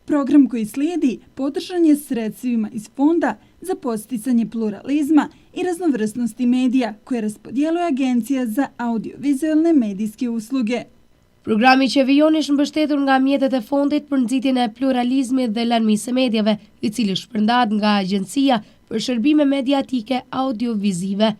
Program koji slijedi podržan je sredstvima iz Fonda za podsticanje pluralizma i raznovrsnosti medija koje raspodjeluje Agencija za audiovizualne medijske usluge. Programi që vijon është mbështetur nga mjetet e fondit për nxitjen e pluralizmit dhe larmisë së medjave, i cili shpërndahet nga Agjencia për Shërbime Mediatike Audiovizive.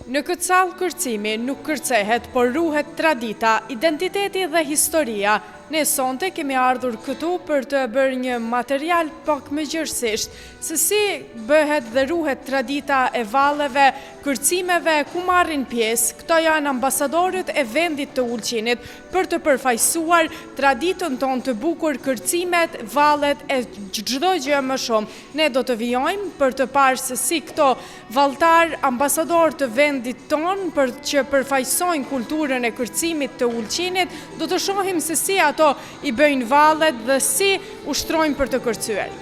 Në këtë sallë kërcimi nuk kërcehet, por ruhet tradita, identiteti dhe historia. Ne sonte kemi ardhur këtu për të bërë një material pak më gjërësisht, se si bëhet dhe ruhet tradita e valleve, kërcimeve ku marrin pjesë. Këto janë ambasadorët e vendit të Ulqinit për të përfaqësuar traditën tonë të bukur, kërcimet, vallet e çdo gjë më shumë. Ne do të vijojmë për të parë se si këto valltar, ambasadorë të vendit tonë për që përfaqësojnë kulturën e kërcimit të Ulqinit, do të shohim se si ato i bëjnë vallet dhe si ushtrojnë për të kërcyer.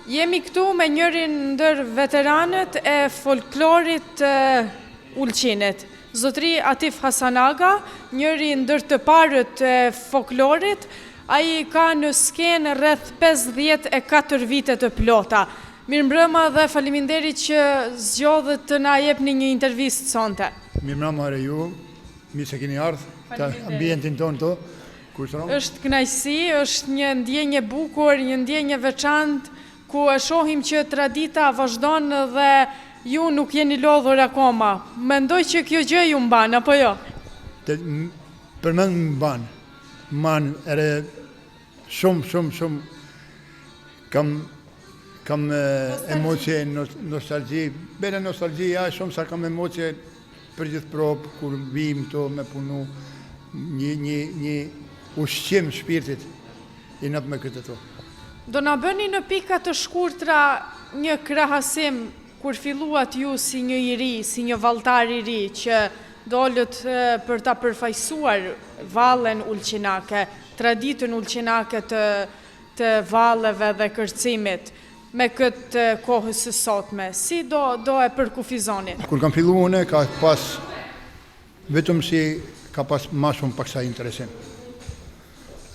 Jemi këtu me njërin ndër veteranët e folklorit Ulqinit. Zotri Atif Hasanaga, njëri ndër të parët e folklorit, ai ka në skenë rreth 54 vite të plota. Mirëmbrëma dhe faleminderit që zgjodhët të na jepni një intervistë sonte. Mirëmbrëma re ju, mirë se keni ardhur të ambientin tonë to. Është kënaqësi, është një ndjenjë bukur, një ndjenjë veçantë, ku e shohim që tradita vazhdon dhe ju nuk jeni lodhur akoma. Mendoj që kjo gjë ju mban, apo jo? Për mend mban, ere shumë, kam emocije, nostalgji, bene nostalgji, ja shumë sa kam emocije për gjithë propë, kur vim to me punu, një ushqim shpirtit, i nëpë me këtë to. Do na bëni në pika të shkurtra një krahasim kur filluat ju si një i ri, si një valltar i ri që dolët për ta përfaqësuar vallen ulqinake, traditën ulqinake të valleve dhe kërcimit me këtë kohës së sotme. Si do e përkufizoni? Kur kam filluar unë ka pas vetëm si ka pas më shumë paksa interesim.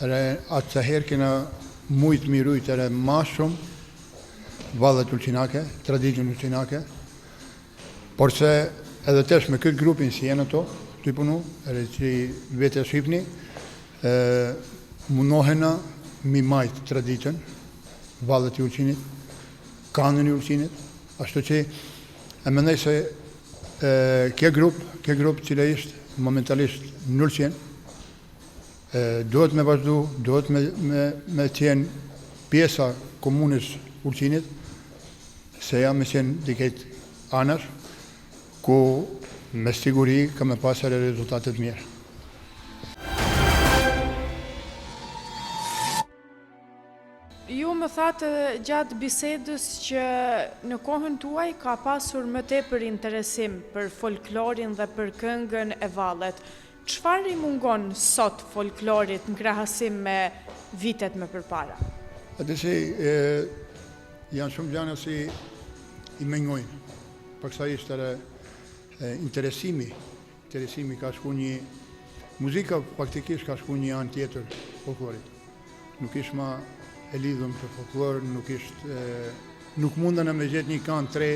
Atë herë kena mujtë mirujt ere ma shumë vallet ulqinake, traditën ulqinake, por se edhe tesh me këtë grupin si jenë to, të i punu, ere që vete shqipni, mundohena mi majtë traditën, vallet i ulqinit, kanën i ulqinit, ashtu që e mendoj se kjo grup cile ishtë momentalisht në Ulqin, duhet me vazhdu, duhet me qenë pjesa komunës Ulqinit, se jam me qenë diket anash, ku me siguri ka me pasër e rezultatet mirë. Ju më thatë gjatë bisedës që në kohën tuaj ka pasur më tepër interesim për folklorin dhe për këngën e vallet. Çfarë i mungon sot folklorit në krahasim me vitet më përpara? Atë që janë shumë gjana si i mengojnë. Paksa ishte interesimi ka shku një muzika faktikisht ka shku një anë tjetër folklorit. Nuk ishtë ma e lidhëm për folklor, nuk mundën e me gjetë një kanë tre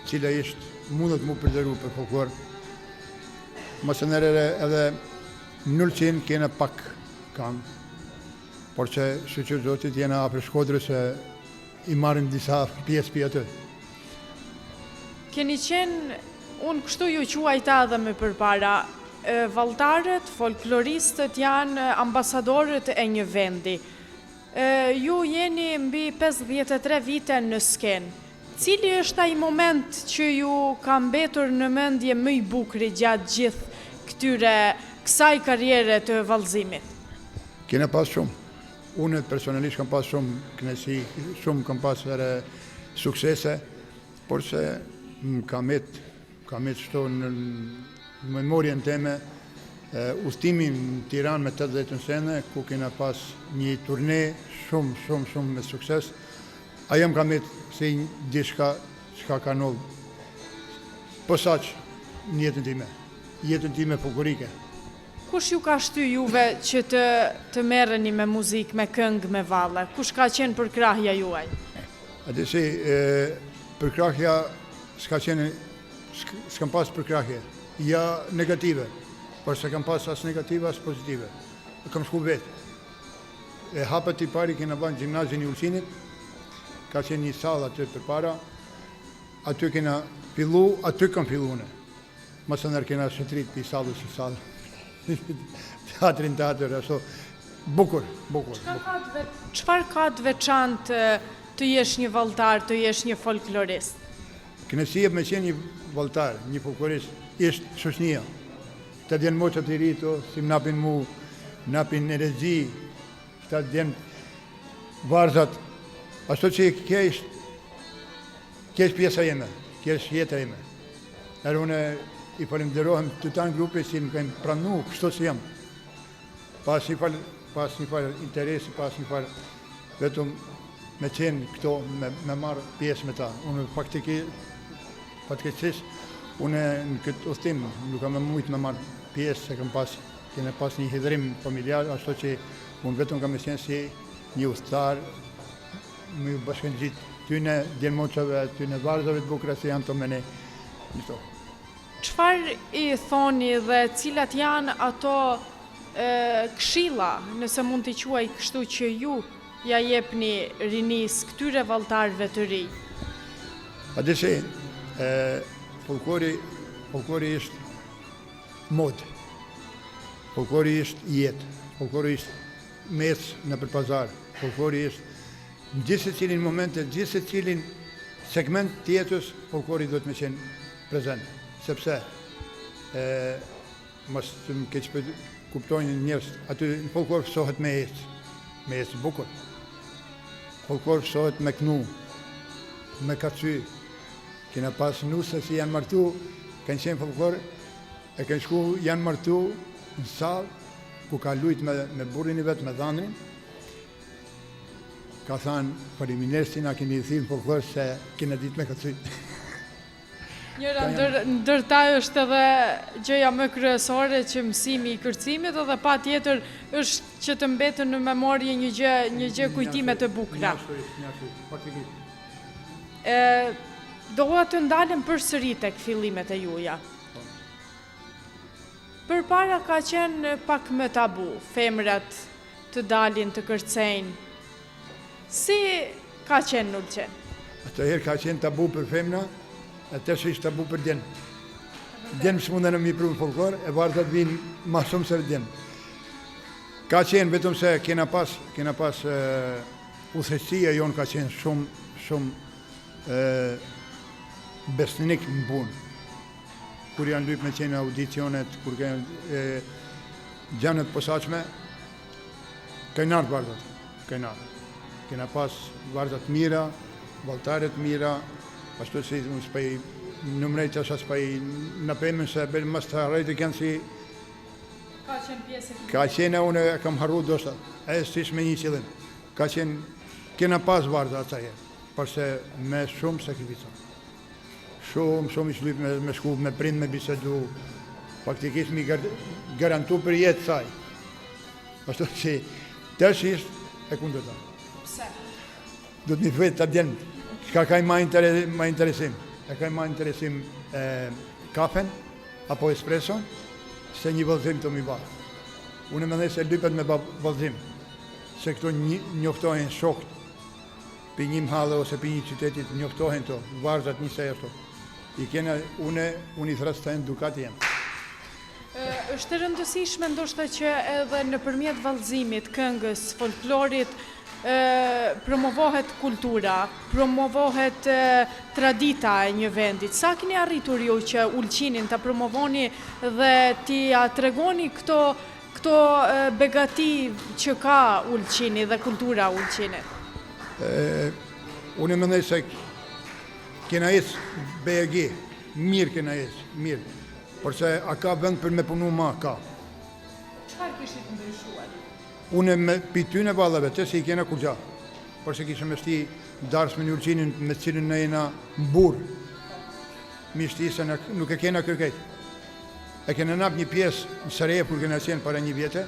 cila ishtë mundet mu përderu për folklor. Masë nërere edhe në Ulqin kene pak kanë, por që shqyqër zotit jena apër Shkodrës se i marrin disa pjesë për atë. Keni qenë, unë kështu ju quajta edhe më përpara, valltarët, folkloristët janë ambasadorët e një vendi. Ju jeni mbi 53 vite në skenë. Cili është ai moment që ju ka mbetur në mendje më i bukri gjatë gjithë kësaj karriere të vallëzimit? Kena pas shumë. Unë personalisht kam pas shumë kënaqësi, shumë kam pas suksese, por se kam et shto në memorien teme udhtimin në Tiranë me 80 sene, ku kena pas një turne shumë me sukses. Ajo më kam et si diçka çka ka ndodhur posaç në jetën time folklorike. Kush ju ka shty juve që të merreni me muzikë, me këngë, me valle? Kush ka qenë përkrahja juaj? Atë si përkrahja s'kam pas përkrahje, ja negative, por se kam pas as negative as pozitive. Kam shku vetë. Hapet i pari kena banë gjimnazin i Ulqinit, ka qenë një sallë aty përpara, aty kena fillu, aty kam fillu në. Masë nërë kena shëtrit për salës i salë. Teatrin, ashtu. Bukur. Çfarë ka të veçantë të jesh një valltar, të jesh një folklorist? Kënaqësia me qenë një valltar, një folklorist, është shoqënia. Të vjen moçat e rito, si më napin mu, napin energji, të vjen varzat. Ashtu që kesh pjesa jeme, kesh jeta jeme. Erë une i falenderohem të tanë grupe si më kemë pranu, kështu që jam. Pas një farë interesi, pas një farë vetëm me qenë këto, me marë pjesë me ta. Unë faktikisht, unë në këtë udhtim nuk kam mujtë me marë pjesë, se kene pas një hidrim familjar, ashtu që unë vetëm kam qenë si një udhtar, më bashkën gjitë tyne djenmoqave, tyne varzave të bukra se janë të mene. Çfarë i thoni dhe cilat janë ato këshilla, nëse mund t'i quaj kështu, që ju ja jepni rinis këtyre valltarëve të ri? Adeshe, folklori është modë, folklori është jetë, folklori është mes në për pazar, folklori është në gjithë se cilin momente, gjithë se cilin segment të jetës, folklori do të me qenë prezent, sepse mos të më keq kuptojnë njerëz, aty në folklor fësohet me ecë bukur. Folklor fësohet me knu, me kacy. Kena pas nuse si janë martu, kanë qenë folklor, e kanë shku janë martu në salë, ku ka lujt me burrin i vetë, me dhanrin. Ka thanë, faleminderit si na keni thirrë folklor se kena ditë me kacy. Njëra ndërta është edhe gjëja më kryesore që mësimi i kërcimit, edhe pa tjetër është që të mbetën në memorje një gjë kujtime të bukura. Doa të ndalem përsëri tek fillimet e juaja. Përpara ka qenë pak më tabu, femrat të dalin të kërcejnë. Si ka qenë në Ulqen? Atëherë ka qenë tabu për femna, atër që ishtë tabu për djenë. Djenë së mundën e mi pru në folklor, e varzat vinë ma shumë se djenë. Ka qenë vetëm se kena pas udhëheqësia jonë ka qenë shumë besnik në punë. Kur janë lypë me qenë audicionet, kur kanë gjanët posaçme, kajnarë varzat, kajnarë. Kena pas varzat mira, valltaret mira, ashtu si unë s'paj numrejt asha s'paj në pëmën se belë mas të rejtë kënë si... Ka qenë pjesë e Ka qenë unë e kam harru dosta, e s'tish me një qëllim. Ka qenë, kena pas varza atëje, përse me shumë sakrifica. Shumë i shlyp me shku, me prind, me bisedu, faktikisht mi garantu për jetë saj. Ashtu që tërsh ishtë e kundërta. Pse? Do të një vetë të djenë. Ka ma interesim? E ka ma interesim kafen, apo espresso, se një vëllëzim të mi ba. Unë me dhe se lypet me vëllëzim, se këto njoftohen shokët, për një mhallë ose për një qytetit njoftohen të, varzat një sej ashtu. I kena, unë i thrastajnë dukati jenë. Është e rëndësishme ndoshta që edhe nëpërmjet vallëzimit, këngës, folklorit, promovohet kultura, promovohet tradita e një vendit. Sa keni arritur ju që Ulqinin ta promovoni dhe t'i tregoni këto begati që ka Ulqini dhe kultura Ulqinit? Unë mendoj se kena ecë BG, mirë kena ecë, mirë. Përse a ka vend për me punu ma, ka. Çfarë kishit ndryshuar? Unë me pityne vallave, të si i kena kur gja. Përse kishëm me shti darës me një Ulqinin me cilin në jena mburë. Mi shti se nuk e kena kërkejt. E kena nap një pjesë në Sarajevo kur kena qenë para një vjetë.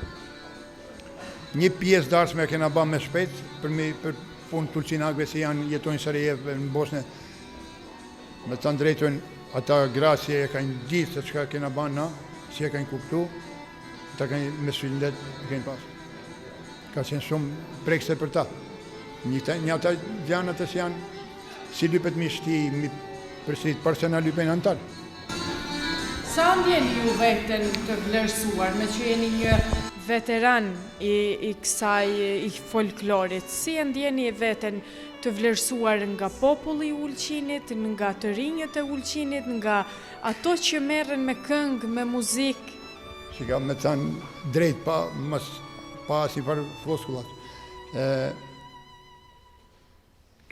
Një pjesë darës me kena ba me shpejt për punë të Ulqinakve si janë jetojnë Sarajevo në Bosne. Me të ndrejtojnë ata grasje e kanë gjithë se çka kena banë na, si e kanë kuptu, ata kanë me sfilndet e kanë pasë. Ka qenë shumë prekse për ta. Një ata gjanët e si janë, si lypet mi shti, përsit personal lypen antar. Sa ndjeni ju veten të vlerësuar, me që jeni një veteran i kësaj i folklorit, si e ndjeni veten të vlerësuar nga populli i Ulqinit, nga të rinjët e Ulqinit, nga ato që merren me këngë, me muzikë? Që kam me thënë drejt pa si par floskullat.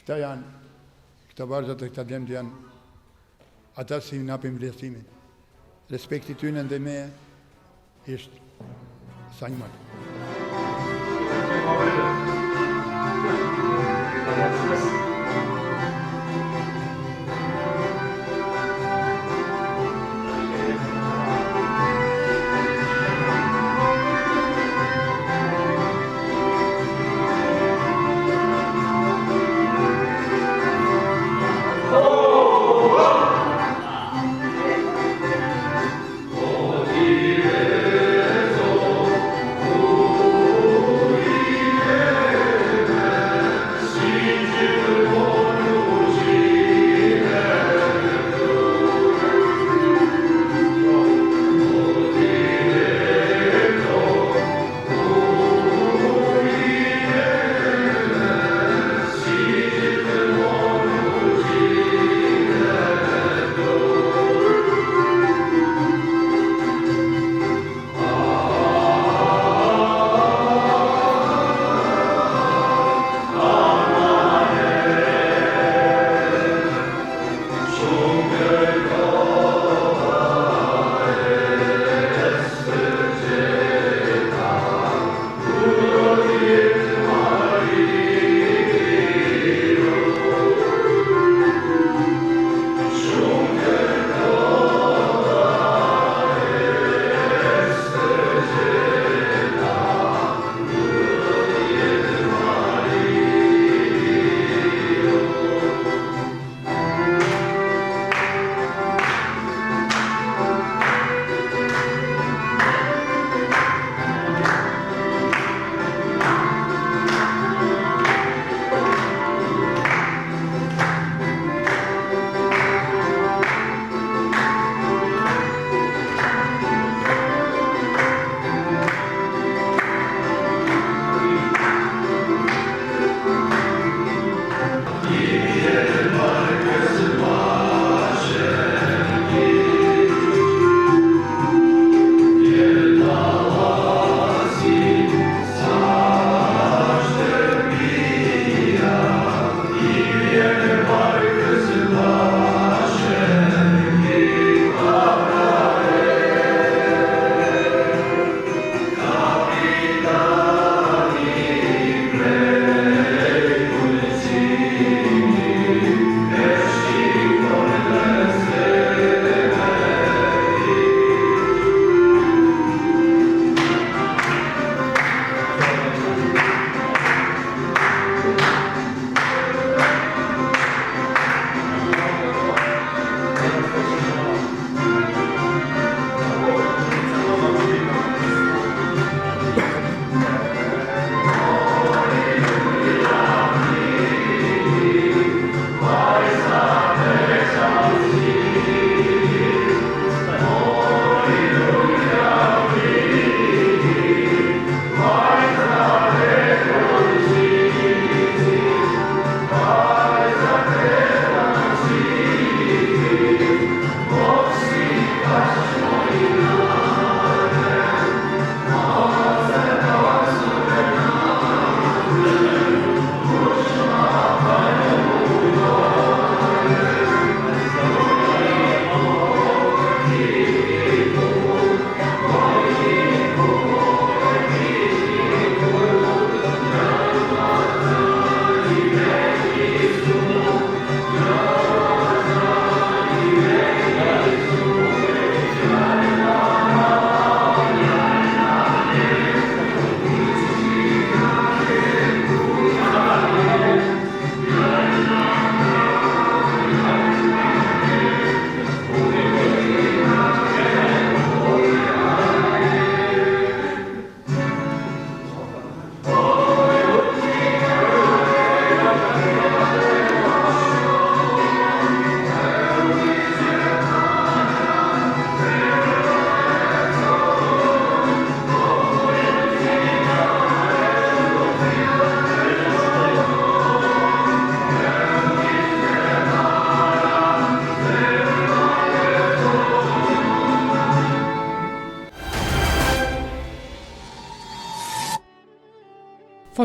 Këta vërzat e këta djemët janë ata si napim vlerësimin. Respekti tyne ndaj meje ishtë sa një marë.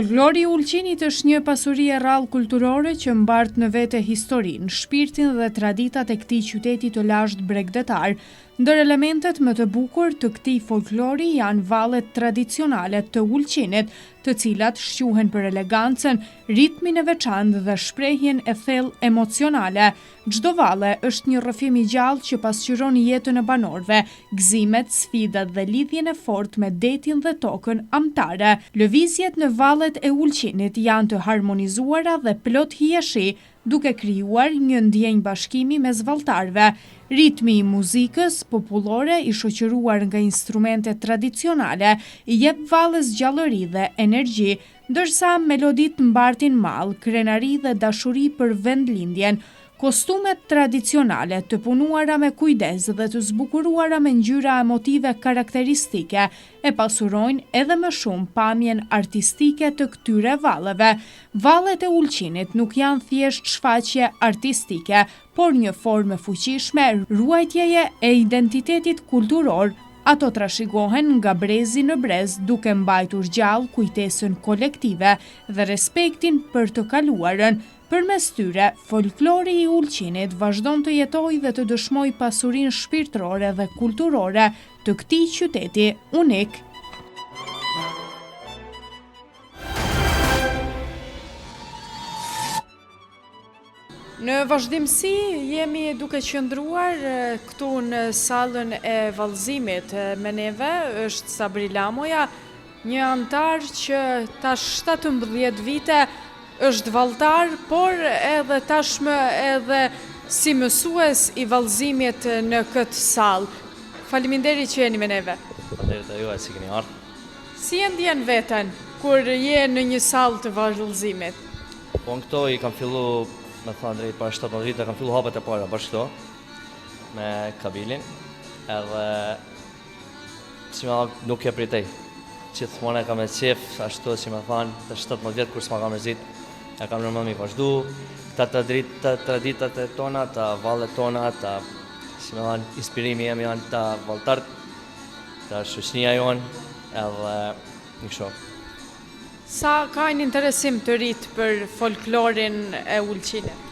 Folklori i Ulqinit është një pasuri e rrallë kulturore që mbart në vete historinë, shpirtin dhe traditat e këtij qyteti të lashtë bregdetar. Ndër elementet më të bukur të këtij folklori janë vallet tradicionale të Ulqinit, të cilat shquhen për elegancën, ritmin e veçantë dhe shprehjen e thellë emocionale. Çdo valle është një rrëfim i gjallë që pasqyron jetën e banorëve, gëzimet, sfidat dhe lidhjen e fortë me detin dhe tokën amtare. Lëvizjet në vallet e Ulqinit janë të harmonizuara dhe plot hijeshi, duke krijuar një ndjenjë bashkimi mes valltarëve. Ritmi i muzikës popullore i shoqëruar nga instrumente tradicionale i jep valles gjallëri dhe energji, ndërsa meloditë mbartin mall, krenari dhe dashuri për vendlindjen. Kostumet tradicionale të punuara me kujdes dhe të zbukuruara me ngjyra emotive karakteristike e pasurojnë edhe më shumë pamjen artistike të këtyre valleve. Vallet e Ulqinit nuk janë thjesht shfaqje artistike, por një formë fuqishme ruajtjeje e identitetit kulturor. Ato trashëgohen nga brezi në brez duke mbajtur gjallë kujtesën kolektive dhe respektin për të kaluarën. Përmes tyre, folklori i Ulqinit vazhdon të jetojë dhe të dëshmojë pasurinë shpirtërore dhe kulturore të këtij qyteti unik. Në vazhdimsi jemi duke qëndruar këtu në sallën e vallëzimit. Me neve është Sabri Lamoja, një antar që tash 17 vite është valltar, por edhe tashmë edhe si mësues i vallëzimit në këtë sallë. Faleminderit që jeni me neve. Faleminderit juaj si keni ardhur. Si e ndjen veten kur je në një sallë të vallëzimit? Po në këto i kam fillu, me thënë drejt para 17 vite, kam fillu hapet e para bashkë këto me Kabilin, edhe si më nuk e pritej. Gjithmonë e kam e qef, ashtu si më thënë, të 17 vjetë kur s'ma kam mërzit, e kam normal mi vazhdu, të traditat e tona, të vallet tona, të, si më thënë, inspirimi jemi janë të valltart, të shoqënia jonë, edhe një kështu. Sa ka një interesim të rritë për folklorin e Ulqinit?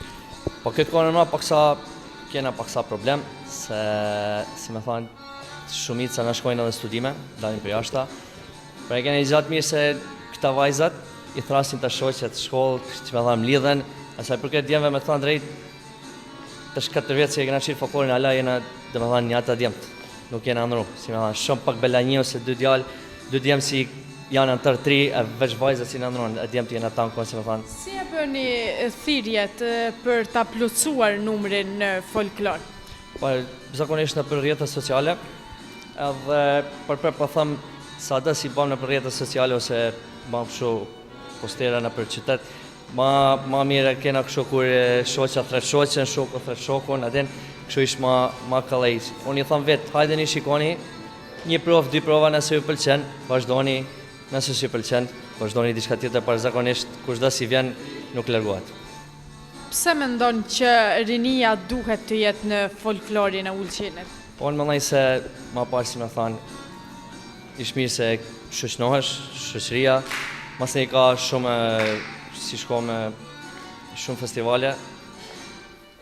Po këtë kohë normal kena paksa problem, se, si më thënë, shumica në shkojnë edhe studime, dalin për jashta. Por e kena i gjatë mirë se këta vajzat i thrasin të shoqet, shkollë, që me thamë lidhen, asaj për këtë djemve me thënë drejt, të 4 vjetë që e kena qirë folklorin ala, jena dhe me thënë një ata djemët, nuk jena ndru, si me thënë, shumë pak belanjio se dy djemë si janë në tërë 3, e veç vajzat si në ndruan, e djemët jena tanë konë, si me thënë. Si e bëni thirrjet për ta plotësuar numrin në folklor? Po, zakonisht në për rrjetet sociale, edhe për thëmë, sa dhe si bëm në për rrjetet sociale, ose bëm kështu postera në për qytet, ma mire kena kështu kur shoqa thret shoqen, shoku thret shokun, adin kështu ish ma kalejt. Unë i thëmë vetë, hajde një shikoni, një provë, 2 prova nëse ju pëlqen, vazhdoni, nëse si pëlqen, vazhdoni diçka tjetër, për zakonisht kushdo si vjen nuk largohet. Pse mendon që rinia duhet të jetë në folklorin e Ulqinit? Po unë mendoj se ma parë si me thanë, ish mirë se shoqënohesh, shoqëria, mas ne ka shumë, si shko me shumë festivale.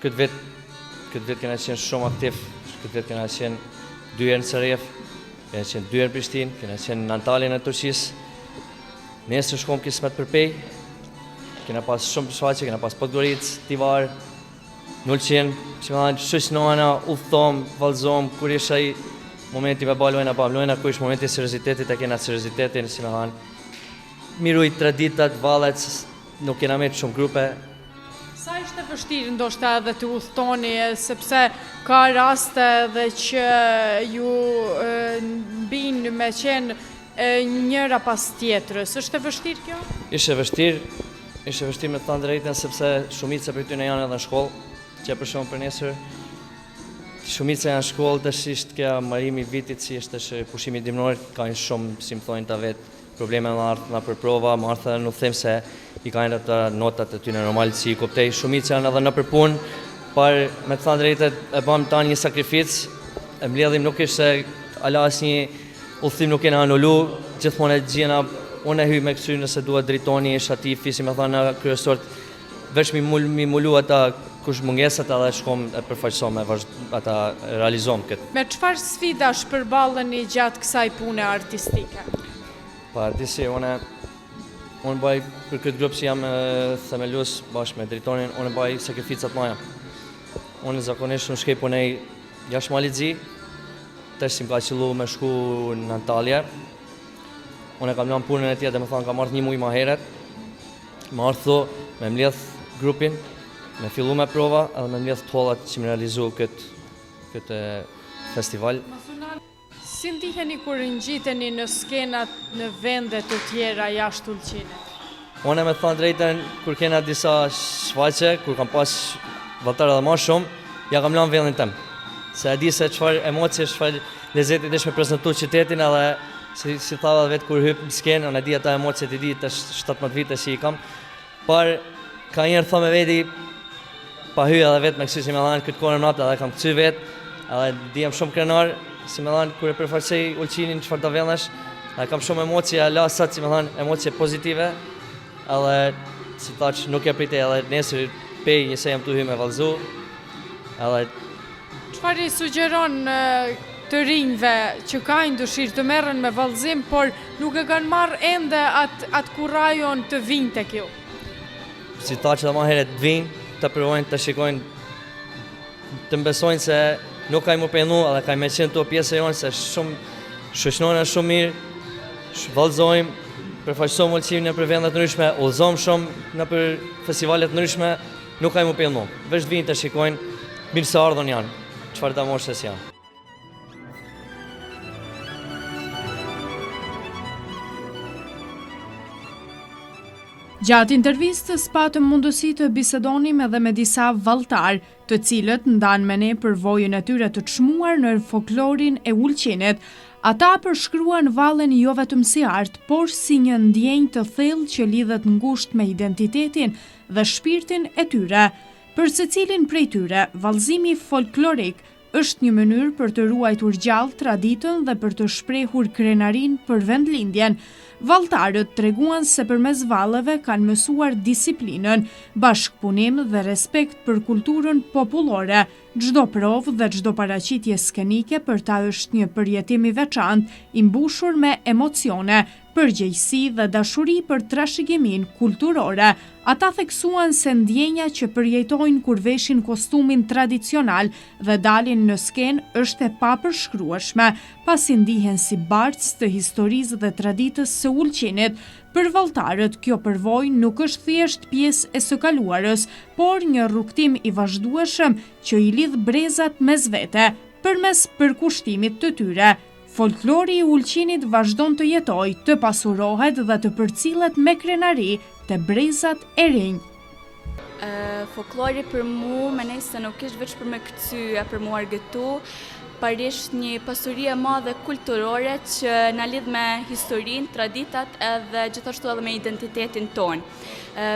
Këtë vit kena qenë shumë aktiv, këtë vit kena qenë 2 herë në Sarajevë, kena qenë 2 herë në Prishtinë, kena qenë në Antalya në Turqisë. Nesër shkom Kismet Përpej, kena pas shumë shfaqje, kena pas Podgoricë, Tivar, në Ulqin, që me hanë shoqënohena, udhëtom, vallëzom, kur ish ai momenti me balojna, kur ish momenti seriozitetit, e kena seriozitetin, si me hanë. Miruj traditat, vallet, nuk kena me shumë grupe. Sa ishte vështirë ndoshta edhe të udhtoni, sepse ka raste dhe që ju mbinë me qenë njëra pas tjetrës. Është e vështirë kjo? Ishte vështirë me të thënë drejtën, sepse shumica për tyne janë edhe në shkollë, që për shumë për nesër. Shumica janë në shkollë, tash ishte kja marrimi vitit, si ishte pushimi dimnor, ka një shumë, si më thojnë të vetë, probleme në ardhë për prova, më ardhë nuk them se i ka një të notat e tyne normal, si i kuptej, shumica janë edhe në për punë, par me të thënë drejtet e bëm ta një sakrific, e mbledhim nuk ishte ala asë një udhëtim nuk kena anullu, gjithmonë e gjena unë e hy me kësy nëse duhet dritoni shatifi, si me thënë kryesort, veç mi mullu ata kush mungesat edhe shkom e përfaqësom ata realizom këtë. Me çfarë sfida shpërballeni gjatë kësaj pune artistike? Pa artisti, unë bëj për këtë grup që jam themelus bashkë me dritonin, unë bëj sakrificat maja. Unë zakonisht në shkej punej jashtë Malizzi, tash si më ka qëllu me shku në Antalya. Unë e kam lënë punën e tij, dhe më thonë kam ardhur 1 muaj më herët. Më ardhë me mbledh grupin, me fillu me prova edhe me mbledh tollat që më realizu këtë festival. Si ndiheni kur ngjiteni në skenat në vende të tjera jashtë Ulqinit? Unë me thonë drejtën, kur kena disa shfaqe, kur kam pas valltar edhe më shumë, ja kam lënë vendin tëm. Se e di se çfarë emocie, çfarë lezeti desh me prezantu qytetin edhe si thava vetë kur hyp në skenë, unë e di ata emociet i di tash 17 vite që i kam. Por ka njerë thome veti pa hy edhe vetë me kësi si me dhanë këtë kohën natë edhe kam këcy vetë, edhe di jam shumë krenar si me dhanë kur e përfaqësej Ulqinin çfarë të vendesh, edhe kam shumë emocie la sot si me dhanë emocie pozitive, edhe si thaç nuk e pritej edhe nesër pej njëse jam të hy me vallëzu, edhe Çfarë i sugjeron të rinjve që kanë dëshirë të merren me vallëzim, por nuk e kanë marrë ende atë kurajon të vinë tek ju? Si thaç edhe më herët të vinë, të provojnë të shikojnë, të mbesojnë se nuk ka mu pendu edhe ka me qenë të pjesë e jonë, se shumë shoqënojnë shumë mirë, vallëzojmë, përfaqësojmë Ulqinin në për vendet të ndryshme, udhëzojmë shumë në për festivalet të ndryshme, nuk ka mu pendu. Veç të vinë të shikojnë mirë se ardhën janë, çfarë të moshës janë. Gjatë intervistës patëm mundësi të bisedonim edhe me disa valltar, të cilët ndanë me ne përvojën e tyre të çmuar në folklorin e Ulqinit. Ata përshkruan vallen jo vetëm si art, por si një ndjenjë të thellë që lidhet ngushtë me identitetin dhe shpirtin e tyre. Për secilin prej tyre, vallëzimi folklorik është një mënyrë për të ruajtur gjallë traditën dhe për të shprehur krenarin për vendlindjen. Valltarët treguan se përmes valleve kanë mësuar disiplinën, bashkëpunim dhe respekt për kulturën popullore. Çdo provë dhe çdo paraqitje skenike për ta është një përjetim i veçantë, i mbushur me emocione, përgjegjësi dhe dashuri për trashëgimin kulturore. Ata theksuan se ndjenja që përjetojnë kur veshin kostumin tradicional dhe dalin në skenë është e papërshkrueshme, pasi ndihen si bartës të historisë dhe traditës së Ulqinit. Për valltarët, kjo përvojë nuk është thjesht pjesë e së kaluarës, por një rrugtim i vazhdueshëm që i lidh brezat mes vete, përmes përkushtimit të tyre. Folklori i Ulqinit vazhdon të jetojë, të pasurohet dhe të përcillet me krenari te brezat e rinj. Folklori për mu, menej se nuk ishtë veç për me këcy e për mu argëtu, por është një pasuri e madhe kulturore që na lidh me historinë, traditat edhe gjithashtu edhe me identitetin ton.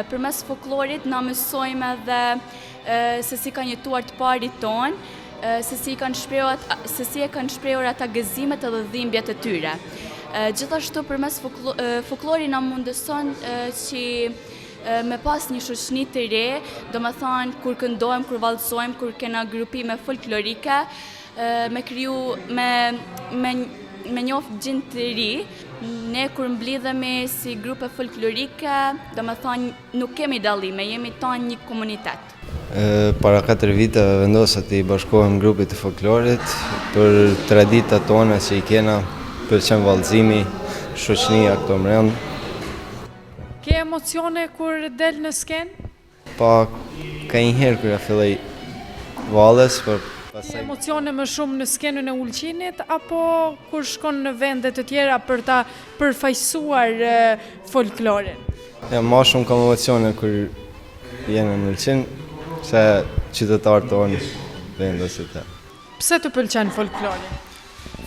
Përmes folklorit na mësojmë edhe se si kanë jetuar të parit ton, se si e kanë shprehur ata gëzimet edhe dhimbjet e tyre. Gjithashtu përmes folklorit na mundëson që me pas një shoqëni të re, do me thonë kur këndojmë, kur vallësojmë, kur kena grupime folklorike, me kriju, me njoft gjin të ri. Ne kur mblidhemi si grupe folklorike, do me thonë nuk kemi dallime, jemi tonë një komunitet. Para 4 viteve vendosë të i bashkohem grupit të folklorit për traditat tona që i kena, për qenë vallëzimi, shoqënia këto mrend. Ke emocione kur del në skenë? Pa, ka njëherë kërë filloj valles, për pasaj... Ke emocione më shumë në skenën e Ulqinit, apo kur shkon në vendet të tjera për ta përfaqësuar folklorin? Ja, ma shumë kam emocione kur jenë në Ulqin, se qytetarë tonë vendosit e. Pse të pëlqen folklorin?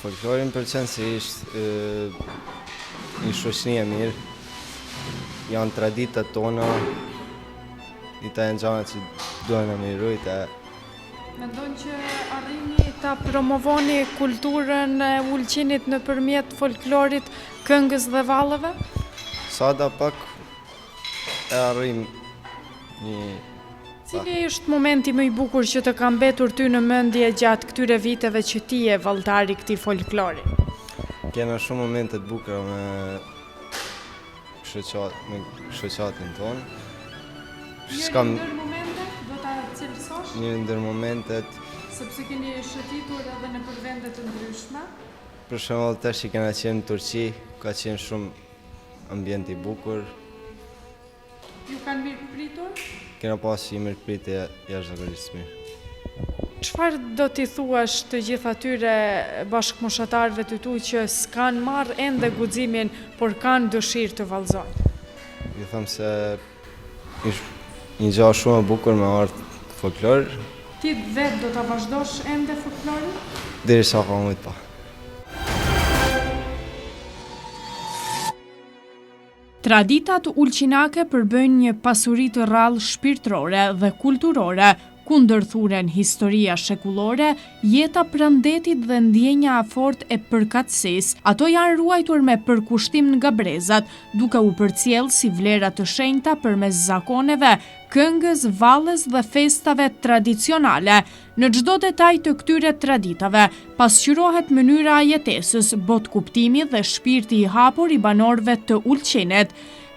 Folklorin pëlqen se ishtë një shoqëni e mirë, janë traditat tona, i ta e në gjana që duhen e mirujt. Mendon që arrini ta promovoni kulturën e Ulqinit nëpërmjet folklorit, këngës dhe valleve? Sada pak e arrim një... Cili është momenti më i bukur që të ka mbetur ty në mendje gjatë këtyre viteve që ti je valltari këtij folklori? Kena shumë momente të bukura me shoqatin tonë. Njëri ndër momentet, do ta cilësosh? Një ndër momentet, Sepse keni shëtitur edhe në për vende të ndryshme. për shembull tash që kena qenë në Turqi, ka qenë shumë ambient i bukur. Ju kanë mirë pritur? Kena pas që i mirë pritje jashtëzakonisht mirë. Çfarë do t'i thuash të gjithë atyre bashkëmoshatarëve të tu që s'kan marrë ende guximin, por kanë dëshirë të vallëzojnë? Ju them se një gjë shumë e bukur me art folklor, Ti vetë do ta vazhdosh ende folklorin? derisa ka mujt pa. Traditat ulqinake përbëjnë një pasuri të rrallë shpirtërore dhe kulturore, ku ndërthuren historia shekullore, jeta prandetit dhe ndjenja e fortë e përkatësisë. Ato janë ruajtur me përkushtim nga brezat, duke u përcjellë si vlera të shenjta përmes zakoneve, këngës, valles dhe festave tradicionale. Në çdo detaj të këtyre traditave pasqyrohet mënyra e jetesës, botkuptimi dhe shpirti i hapur i banorëve të Ulqinit.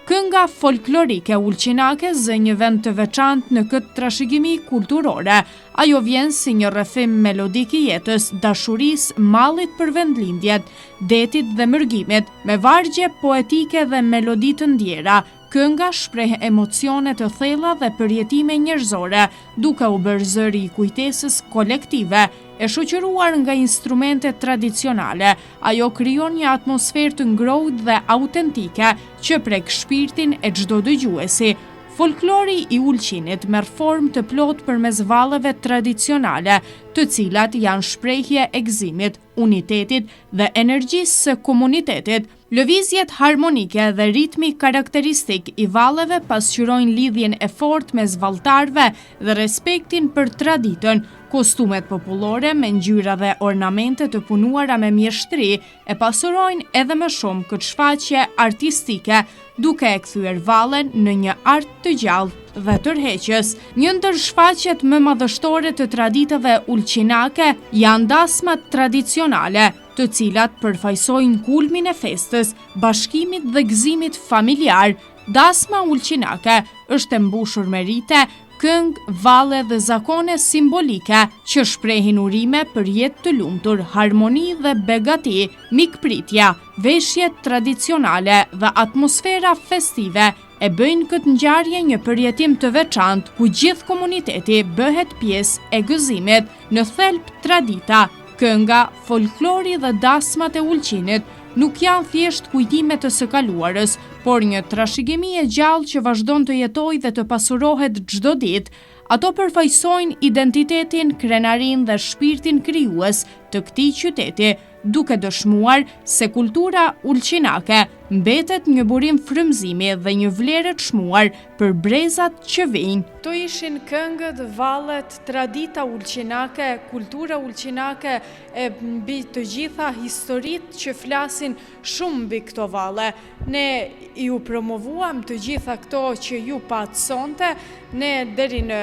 Kënga folklorike ulqinake zë një vend të veçantë në këtë trashëgimi kulturore. Ajo vjen si një rrëfim melodik i jetës, dashurisë, mallit për vendlindjet, detit dhe mërgimit, me vargje poetike dhe melodi të ndjera. Kënga shpreh emocione të thella dhe përjetime njerëzore, duke u bërë zëri i kujtesës kolektive. E shoqëruar nga instrumente tradicionale, ajo krijon një atmosferë të ngrohtë dhe autentike që prek shpirtin e çdo dëgjuesi. Folklori i Ulqinit merr formë të plotë përmes valleve tradicionale, të cilat janë shprehje e gëzimit, unitetit dhe energjisë së komunitetit. Lëvizjet harmonike dhe ritmi karakteristik i valleve pasqyrojnë lidhjen e fortë mes valltarëve dhe respektin për traditën. Kostumet popullore me ngjyra dhe ornamente të punuara me mjeshtri e pasurojnë edhe më shumë këtë shfaqje artistike, duke e kthyer vallen në një art të gjallë dhe tërheqës. Një ndër shfaqjet më madhështore të traditave ulqinake janë dasmat tradicionale, të cilat përfaqësojnë kulmin e festës, bashkimit dhe gëzimit familjar. Dasma ulqinake është e mbushur me rite, këngë, valle dhe zakone simbolike që shprehin urime për jetë të lumtur, harmoni dhe begati, mikpritja, veshjet tradicionale dhe atmosfera festive e bëjnë këtë ngjarje një përjetim të veçantë, ku gjithë komuniteti bëhet pjesë e gëzimit. Në thelb tradita, kënga, folklori dhe dasmat e Ulqinit nuk janë thjesht kujtime të së kaluarës, por një trashëgimi e gjallë që vazhdon të jetojë dhe të pasurohet çdo ditë. Ato përfaqësojnë identitetin, krenarinë dhe shpirtin krijues të këtij qyteti, duke dëshmuar se kultura ulqinake mbetet një burim frymëzimi dhe një vlerë e çmuar për brezat që vijnë. To ishin këngët, vallet, tradita ulqinake, kultura ulqinake e mbi të gjitha historitë që flasin shumë mbi këto valle. Ne ju promovuam të gjitha këto që ju patë sonte, ne deri në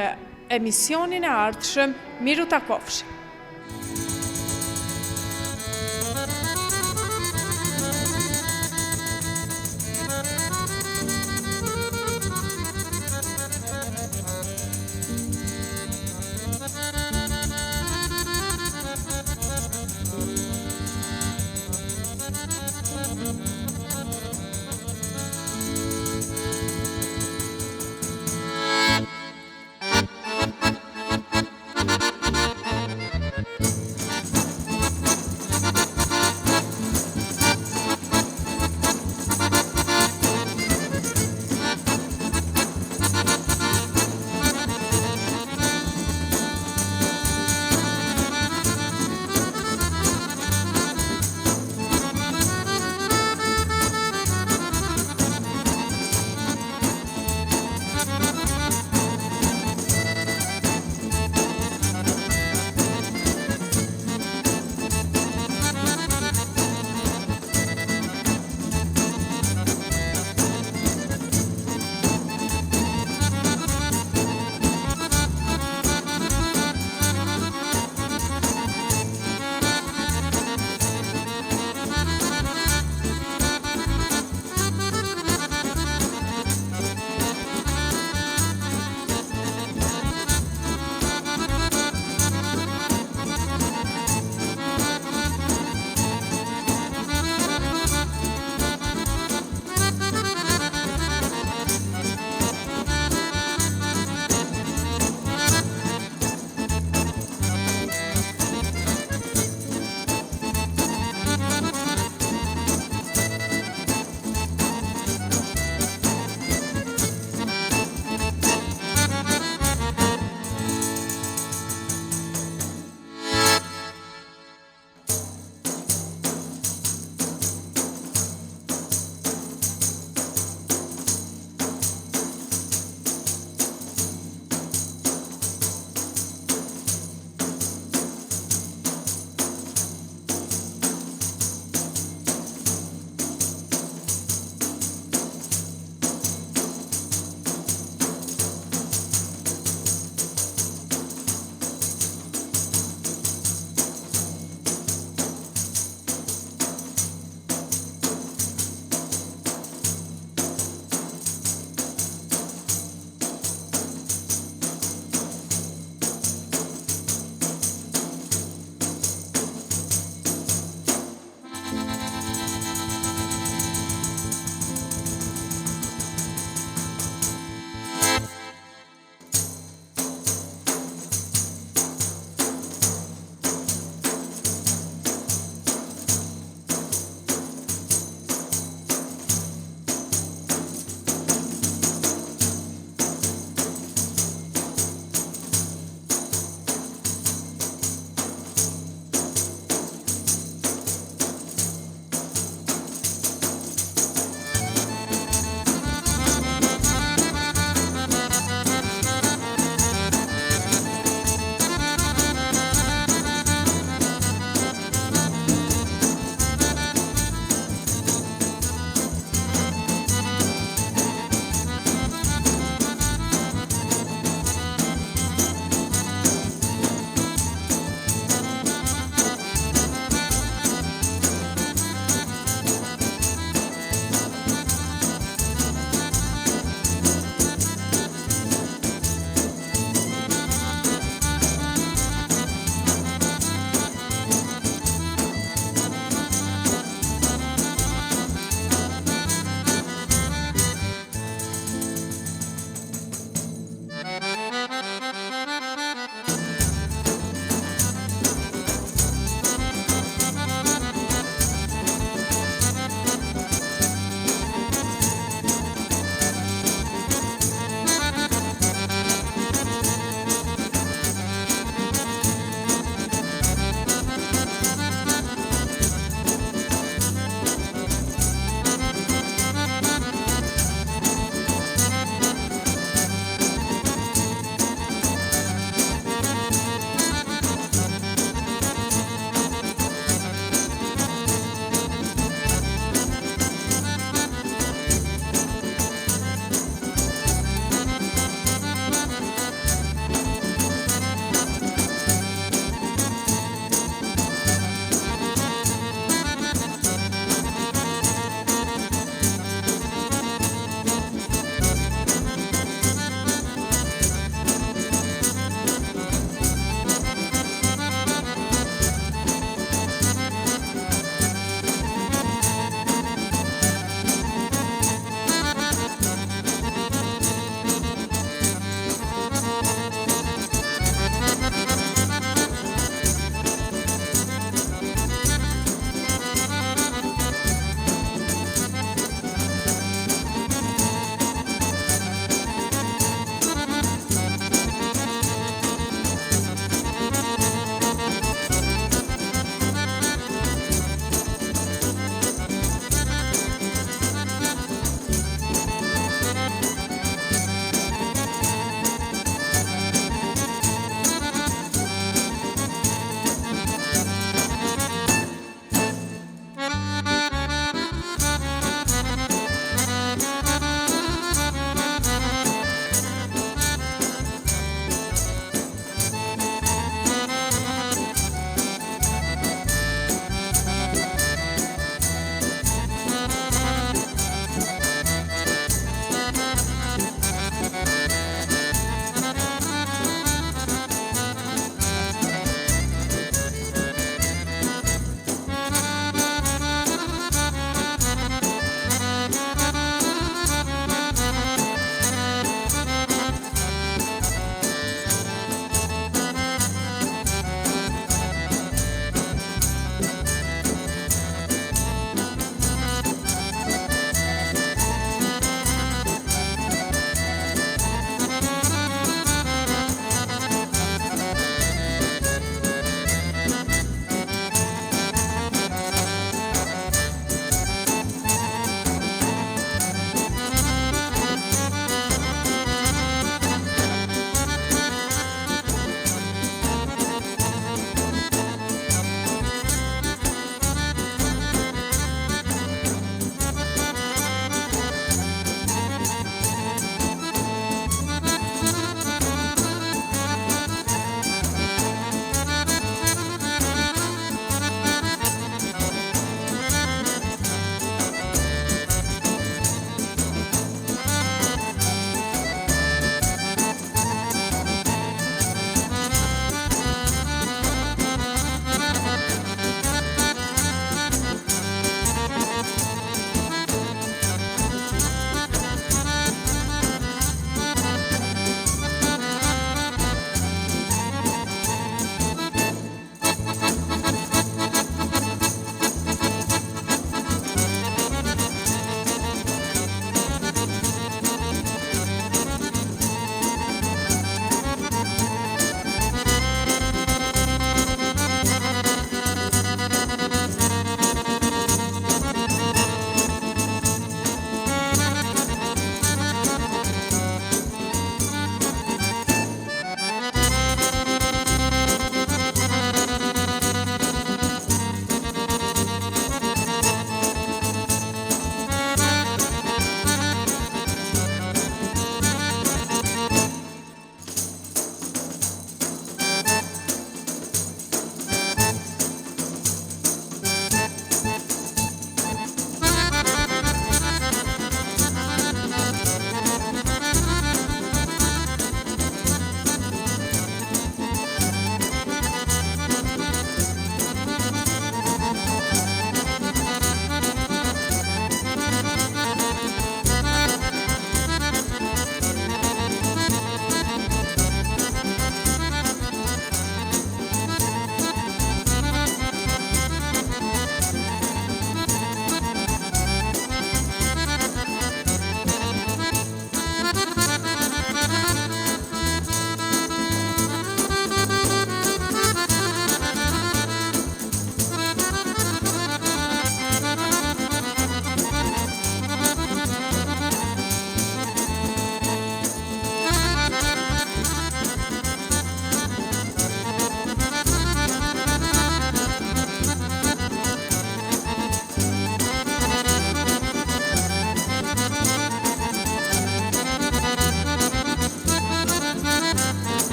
emisionin e ardhshëm, miru takofshim.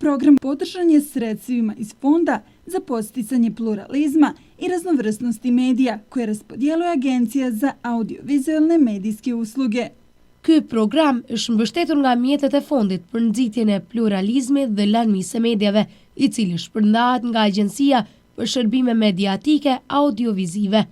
program podržan sredstvima iz Fonda za podsticanje pluralizma i raznovrsnosti medija koje raspodjeluje Agencija za audiovizualne medijske usluge. Ky program është mbështetur nga mjetet e Fondit për nxitjen e pluralizmit dhe lëndëmisë së medjave, i cili shpërndahet nga Agjencia për Shërbime Mediatike Audiovizive.